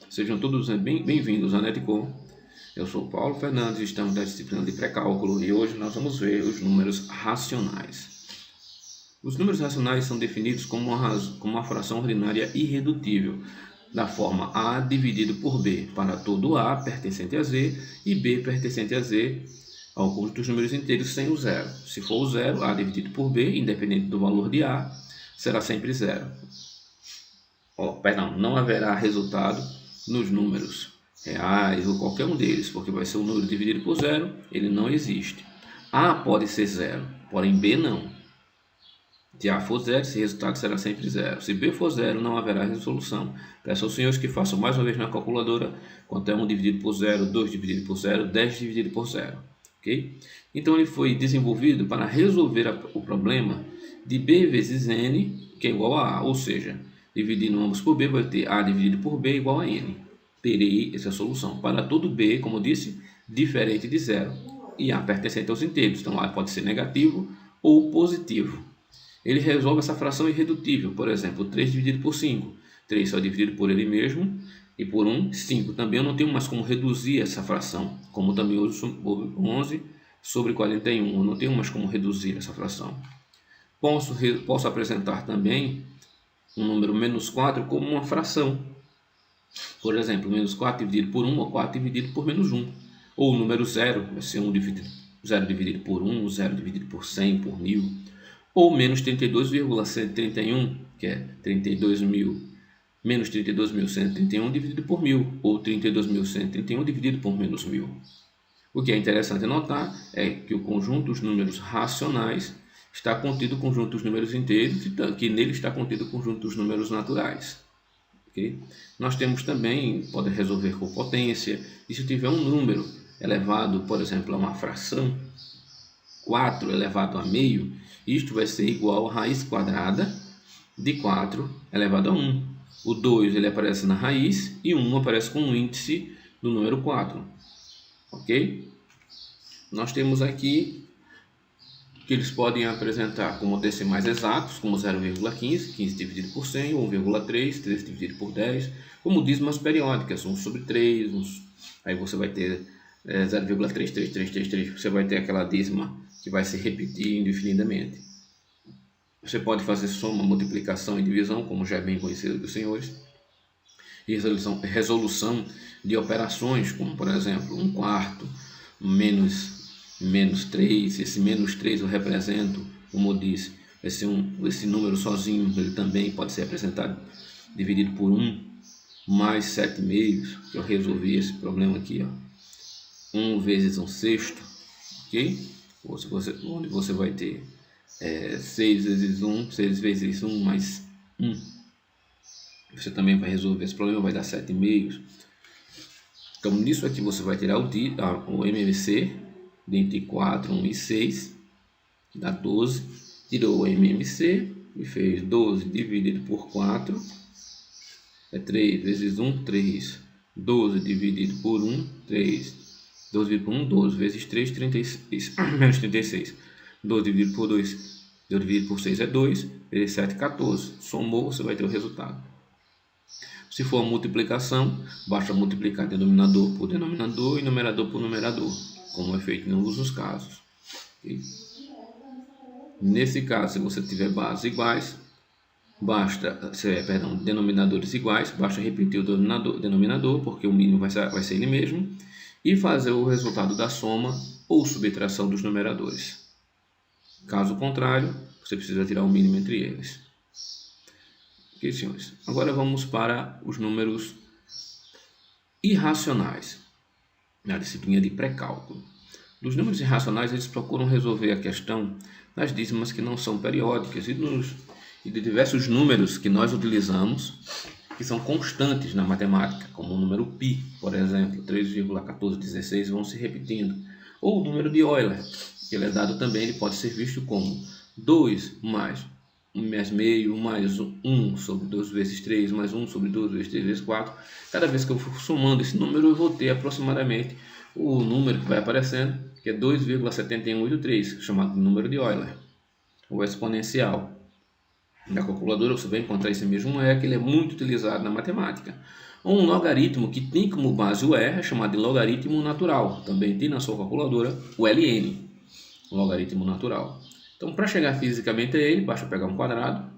Sejam todos bem-vindos à Netcom. Eu sou Paulo Fernandes, estamos na disciplina de pré-cálculo e hoje nós vamos ver os números racionais. Os números racionais são definidos como uma fração ordinária irredutível, da forma A dividido por B para todo A pertencente a Z e B pertencente a Z ao conjunto dos números inteiros sem o zero. Se for o zero, A dividido por B, independente do valor de A, será sempre zero. Não haverá resultado nos números reais ou qualquer um deles, porque vai ser um número dividido por zero, ele não existe. A pode ser zero, porém B não. Se A for zero, esse resultado será sempre zero. Se B for zero, não haverá resolução. Peço aos senhores que façam mais uma vez na calculadora quanto é 1 dividido por zero, 2 dividido por zero, 10 dividido por zero. Okay? Então ele foi desenvolvido para resolver o problema de B vezes N, que é igual a A, ou seja, dividindo ambos por B, vai ter A dividido por B igual a N. Terei essa solução. Para todo B, como eu disse, diferente de zero. E A pertencente aos inteiros. Então A pode ser negativo ou positivo. Ele resolve essa fração irredutível. Por exemplo, 3 dividido por 5. 3 só dividido por ele mesmo. E por 1, 5. Também eu não tenho mais como reduzir essa fração. Como também houve 11 sobre 41. Eu não tenho mais como reduzir essa fração. Posso apresentar também um número menos 4 como uma fração. Por exemplo, menos 4 dividido por 1 ou 4 dividido por menos 1. Ou o número 0 vai ser 0 dividido por 1, 0 dividido por 100, por 1000. Ou menos 32,131, que é 32.000, menos 32.131 dividido por 1000. Ou 32.131 dividido por menos 1000. O que é interessante notar é que o conjunto dos números racionais está contido o conjunto dos números inteiros, que nele está contido o conjunto dos números naturais. Okay? Nós temos também, pode resolver com potência, e se tiver um número elevado, por exemplo, a uma fração, 4 elevado a meio, isto vai ser igual a raiz quadrada de 4 elevado a 1. O 2 ele aparece na raiz e o 1 aparece como índice do número 4. Ok? Nós temos aqui que eles podem apresentar como decimais exatos, como 0,15, 15 dividido por 100, 1,3, 3 dividido por 10, como dízimas periódicas, 1 sobre 3, aí você vai ter 0,33333, você vai ter aquela dízima que vai se repetir indefinidamente. Você pode fazer soma, multiplicação e divisão, como já é bem conhecido dos senhores, e resolução de operações, como por exemplo, 1/4, menos 3, esse menos 3 eu represento, como eu disse, esse número sozinho, ele também pode ser representado dividido por 1, mais 7 meios, que eu resolvi esse problema aqui, ó. 1 vezes 1/6, ok? Onde você vai ter 6 vezes 1, 6 vezes 1 mais 1. Você também vai resolver esse problema, vai dar 7 meios. Então, nisso aqui você vai tirar o MMC, dentre 4, 1 e 6, que dá 12. Tirou o MMC e fez 12 dividido por 4. É 3 vezes 1, 3. 12 dividido por 1, 3. 12 dividido por 1, 12 vezes 3, 36. Menos 36. 12 dividido por 2, 12 dividido por 6 é 2. Vezes 7, 14. Somou, você vai ter o resultado. Se for a multiplicação, basta multiplicar denominador por denominador e numerador por numerador, como é feito em ambos os casos. Okay? Nesse caso, se você tiver bases iguais, denominadores iguais, basta repetir o denominador, porque o mínimo vai ser ele mesmo, e fazer o resultado da soma ou subtração dos numeradores. Caso contrário, você precisa tirar o mínimo entre eles. Ok, senhores? Agora vamos para os números irracionais, na disciplina de pré-cálculo. Dos números irracionais, eles procuram resolver a questão das dízimas que não são periódicas e de diversos números que nós utilizamos, que são constantes na matemática, como o número π, por exemplo, 3,1416 vão se repetindo, ou o número de Euler, que ele é dado também, ele pode ser visto como 2 mais 1 meio mais 1 sobre 2 vezes 3 mais 1 sobre 2 vezes 3 vezes 4. Cada vez que eu for somando esse número, eu vou ter aproximadamente o número que vai aparecendo, que é 2,7183, chamado de número de Euler, ou exponencial. Na calculadora você vai encontrar esse mesmo que ele é muito utilizado na matemática. Ou um logaritmo que tem como base o R, é chamado de logaritmo natural. Também tem na sua calculadora o LN, o logaritmo natural. Então, para chegar fisicamente a ele, basta pegar um quadrado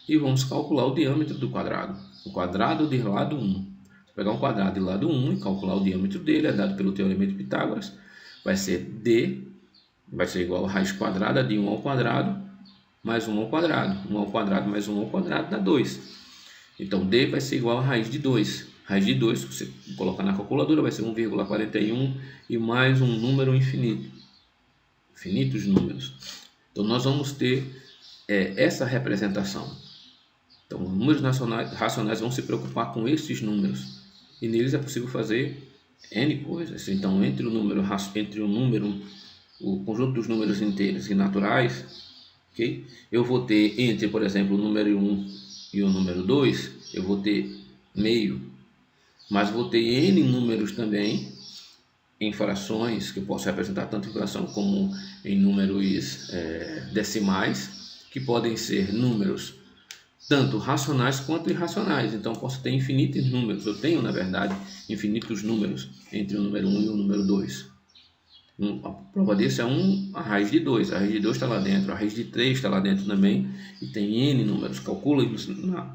e vamos calcular o diâmetro do quadrado. O quadrado de lado 1. Pegar um quadrado de lado 1 e calcular o diâmetro dele, é dado pelo teorema de Pitágoras, vai ser D, vai ser igual a raiz quadrada de 1 ao quadrado, mais 1 ao quadrado. 1 ao quadrado mais 1 ao quadrado dá 2. Então, D vai ser igual a raiz de 2. Raiz de 2, se você colocar na calculadora, vai ser 1,41 e mais um número infinito. Infinitos números. Então, nós vamos ter essa representação. Então, os números racionais vão se preocupar com esses números. E neles é possível fazer N coisas. Então, entre o conjunto dos números inteiros e naturais, okay? Eu vou ter entre, por exemplo, o número 1 e o número 2, eu vou ter meio. Mas vou ter N números também, em frações, que eu posso representar tanto em fração como em números decimais, que podem ser números tanto racionais quanto irracionais. Então, posso ter infinitos números. Eu tenho, na verdade, infinitos números entre o número 1 e o número 2. A prova disso é a raiz de 2. A raiz de 2 está lá dentro, a raiz de 3 está lá dentro também. E tem N números. Calcula,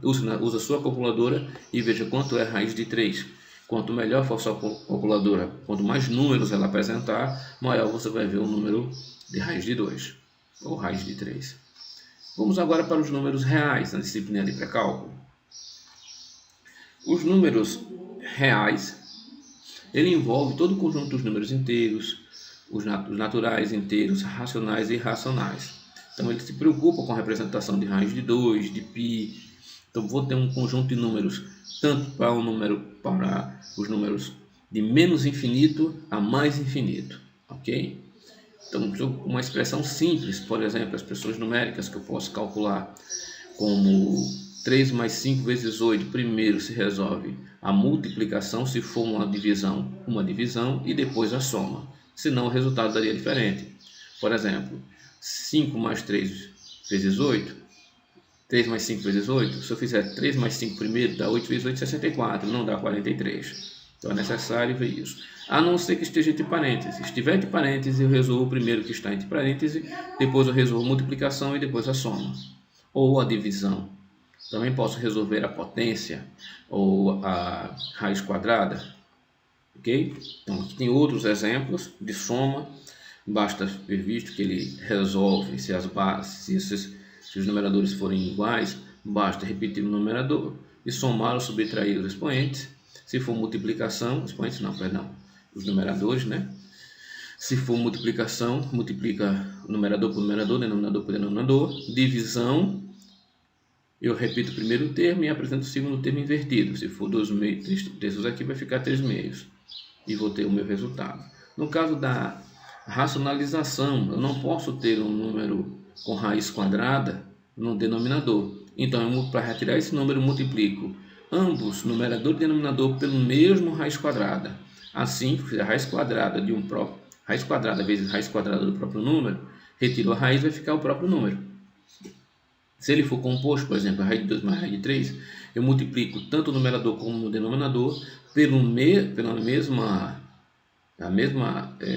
usa a sua calculadora e veja quanto é a raiz de 3. Quanto melhor for a sua calculadora, quanto mais números ela apresentar, maior você vai ver o número de raiz de 2 ou raiz de 3. Vamos agora para os números reais na disciplina de pré-cálculo. Os números reais, ele envolve todo o conjunto dos números inteiros, os naturais, inteiros, racionais e irracionais. Então, ele se preocupa com a representação de raiz de 2, de π. Então, vou ter um conjunto de números, tanto para os números de menos infinito a mais infinito, ok? Então, uma expressão simples, por exemplo, as expressões numéricas que eu posso calcular como 3 mais 5 vezes 8, primeiro se resolve a multiplicação, se for uma divisão, e depois a soma. Senão o resultado daria diferente. Por exemplo, 5 mais 3 vezes 8, 3 mais 5 vezes 8, se eu fizer 3 mais 5 primeiro, dá 8 vezes 8, 64, não dá 43. Então é necessário ver isso. A não ser que esteja entre parênteses. Se estiver entre parênteses, eu resolvo o primeiro que está entre parênteses, depois eu resolvo a multiplicação e depois a soma. Ou a divisão. Também posso resolver a potência ou a raiz quadrada. Ok? Então aqui tem outros exemplos de soma. Basta ver visto que ele resolve se os numeradores forem iguais, basta repetir o numerador e somar ou subtrair os expoentes. Se for multiplicação, os numeradores, né? Se for multiplicação, multiplica o numerador por numerador, denominador por denominador. Divisão, eu repito o primeiro termo e apresento o segundo termo invertido. Se for 2 meios, 3 terços aqui, vai ficar 3 meios. E vou ter o meu resultado. No caso da racionalização, eu não posso ter um número com raiz quadrada no denominador. Então, para retirar esse número, eu multiplico ambos, numerador e denominador, pelo mesmo raiz quadrada. Assim, se fizer raiz quadrada raiz quadrada vezes raiz quadrada do próprio número, retiro a raiz, vai ficar o próprio número. Se ele for composto, por exemplo, a raiz de 2 mais a raiz de 3, eu multiplico tanto o numerador como o denominador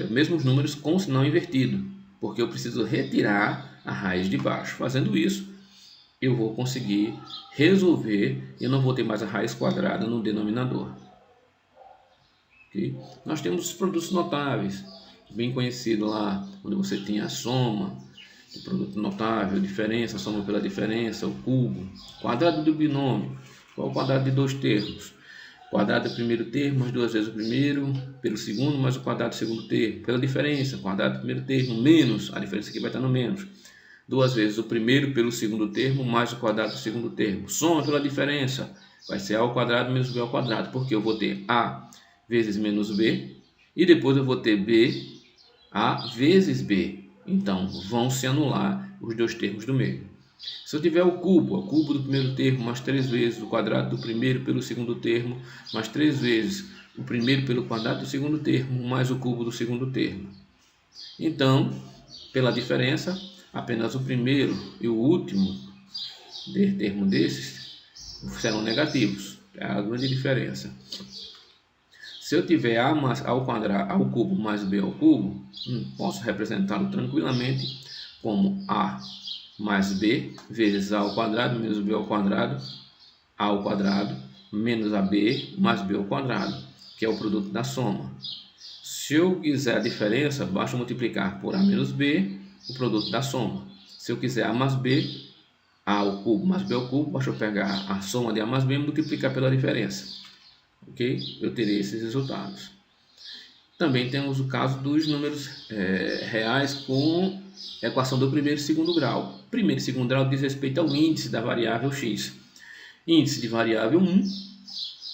mesmos números com o sinal invertido, porque eu preciso retirar a raiz de baixo. Fazendo isso, eu vou conseguir resolver e não vou ter mais a raiz quadrada no denominador. Okay? Nós temos os produtos notáveis, bem conhecido lá, onde você tem a soma, o produto notável, diferença, soma pela diferença, o cubo, quadrado do binômio, qual é o quadrado de dois termos? Quadrado do primeiro termo mais duas vezes o primeiro, pelo segundo mais o quadrado do segundo termo, pela diferença, quadrado do primeiro termo menos, a diferença aqui vai estar no menos, duas vezes o primeiro pelo segundo termo mais o quadrado do segundo termo, soma pela diferença, vai ser a ao quadrado menos b ao quadrado, porque eu vou ter a vezes menos b, e depois eu vou ter b a vezes b, então vão se anular os dois termos do meio. Se eu tiver o cubo do primeiro termo mais 3 vezes o quadrado do primeiro pelo segundo termo, mais 3 vezes o primeiro pelo quadrado do segundo termo, mais o cubo do segundo termo. Então, pela diferença, apenas o primeiro e o último termo desses serão negativos. É a grande diferença. Se eu tiver a ao cubo mais b ao cubo, posso representá-lo tranquilamente como a mais b vezes a ao quadrado menos b ao quadrado menos ab mais b ao quadrado, que é o produto da soma. Se eu quiser a diferença, basta multiplicar por a menos b, o produto da soma. Se eu quiser a mais b, a ao cubo mais b ao cubo, basta eu pegar a soma de a mais b e multiplicar pela diferença. Ok? Eu terei esses resultados. Também temos o caso dos números reais com equação do primeiro e segundo grau. Primeiro e segundo grau diz respeito ao índice da variável x. Índice de variável 1,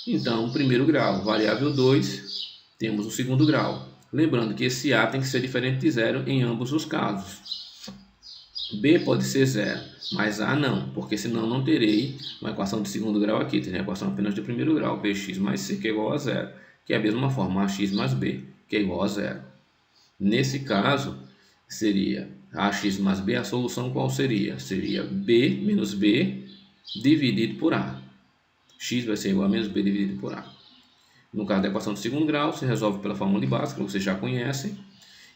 então primeiro grau. Variável 2, temos o segundo grau. Lembrando que esse a tem que ser diferente de zero em ambos os casos. B pode ser zero, mas A não, porque senão não terei uma equação de segundo grau aqui, terei uma equação apenas de primeiro grau, bx mais c, que é igual a zero, que é a mesma forma, ax mais b, que é igual a zero. Nesse caso, seria ax mais b, a solução qual seria? Seria b menos b dividido por a. X vai ser igual a menos b dividido por a. No caso da equação de segundo grau, se resolve pela fórmula básica, que vocês já conhecem,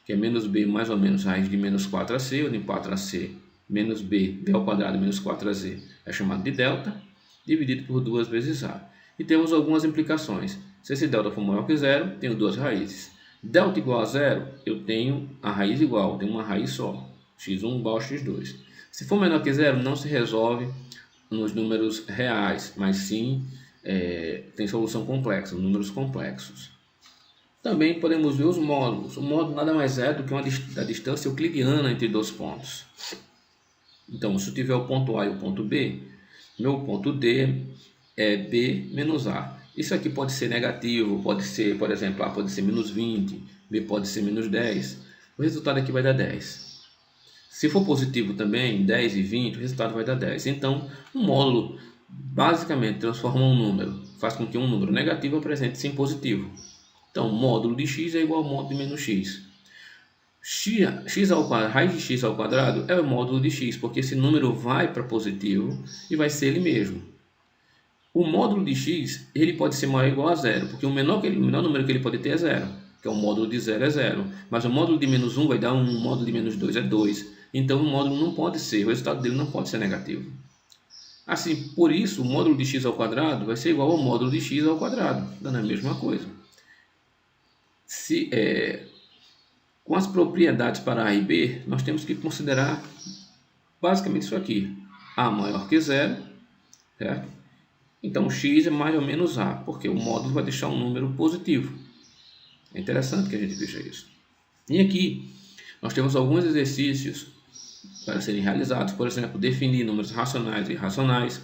que é menos b mais ou menos raiz de menos 4ac, onde 4ac menos b ao quadrado menos 4az é chamado de delta, dividido por 2 vezes a. E temos algumas implicações. Se esse delta for maior que zero, tenho duas raízes. Delta igual a zero, eu tenho a raiz igual, tenho uma raiz só, x1 igual a x2. Se for menor que zero, não se resolve nos números reais, mas sim tem solução complexa, números complexos. Também podemos ver os módulos. O módulo nada mais é do que a distância euclidiana entre dois pontos. Então, se eu tiver o ponto A e o ponto B, meu ponto D é B menos A. Isso aqui pode ser negativo, pode ser, por exemplo, A pode ser menos 20, B pode ser menos 10. O resultado aqui vai dar 10. Se for positivo também, 10 e 20, o resultado vai dar 10. Então, um módulo basicamente transforma um número, faz com que um número negativo apresente-se em positivo. Então, módulo de x é igual ao módulo de menos x. X ao quadrado, raiz de x ao quadrado é o módulo de x, porque esse número vai para positivo e vai ser ele mesmo. O módulo de x ele pode ser maior ou igual a zero, porque o menor número que ele pode ter é zero, que é o módulo de zero é zero. Mas o módulo de menos 1 vai dar 1, o módulo de menos 2 é 2. Então, o módulo não pode ser, o resultado dele não pode ser negativo. Assim, por isso, o módulo de x ao quadrado vai ser igual ao módulo de x ao quadrado, dando a mesma coisa. Com as propriedades para A e B, nós temos que considerar basicamente isso aqui. A maior que zero, certo? Então, x é mais ou menos A, porque o módulo vai deixar um número positivo. É interessante que a gente veja isso. E aqui, nós temos alguns exercícios para serem realizados. Por exemplo, definir números racionais e irracionais.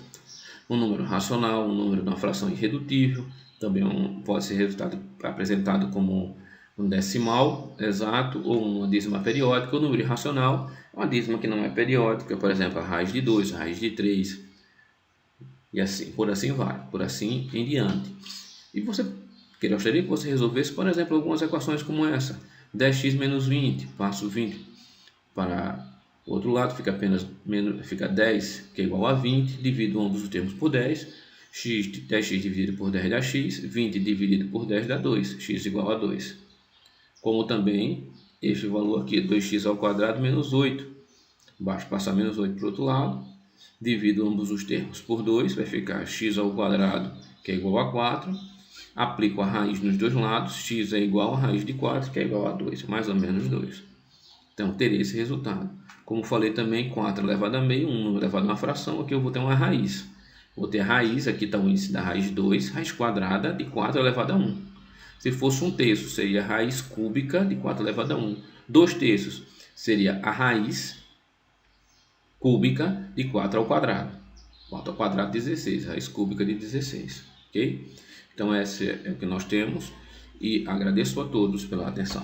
Um número racional, um número de uma fração irredutível. Também pode ser apresentado como um decimal exato ou uma dízima periódica. O número irracional é uma dízima que não é periódica, por exemplo, a raiz de 2, a raiz de 3, e assim, por assim vai, por assim em diante. E gostaria que você resolvesse, por exemplo, algumas equações como essa. 10x menos 20, passo 20 para o outro lado, fica 10, que é igual a 20, divido ambos os termos por 10, 10x dividido por 10 dá x, 20 dividido por 10 dá 2, x igual a 2. Como também, este valor aqui, 2x ao quadrado menos 8, basta passar menos 8 para o outro lado, divido ambos os termos por 2, vai ficar x ao quadrado, que é igual a 4, aplico a raiz nos dois lados, x é igual a raiz de 4, que é igual a 2, mais ou menos 2. Então, terei esse resultado. Como falei também, 4 elevado a meio, 1 elevado a uma fração, aqui eu vou ter uma raiz. Vou ter a raiz, aqui está o índice da raiz de 2, raiz quadrada de 4 elevado a 1. Se fosse 1 terço, seria a raiz cúbica de 4 elevado a 1. 2 terços seria a raiz cúbica de 4 ao quadrado. 4 ao quadrado, 16. Raiz cúbica de 16. Ok? Então, esse é o que nós temos. E agradeço a todos pela atenção.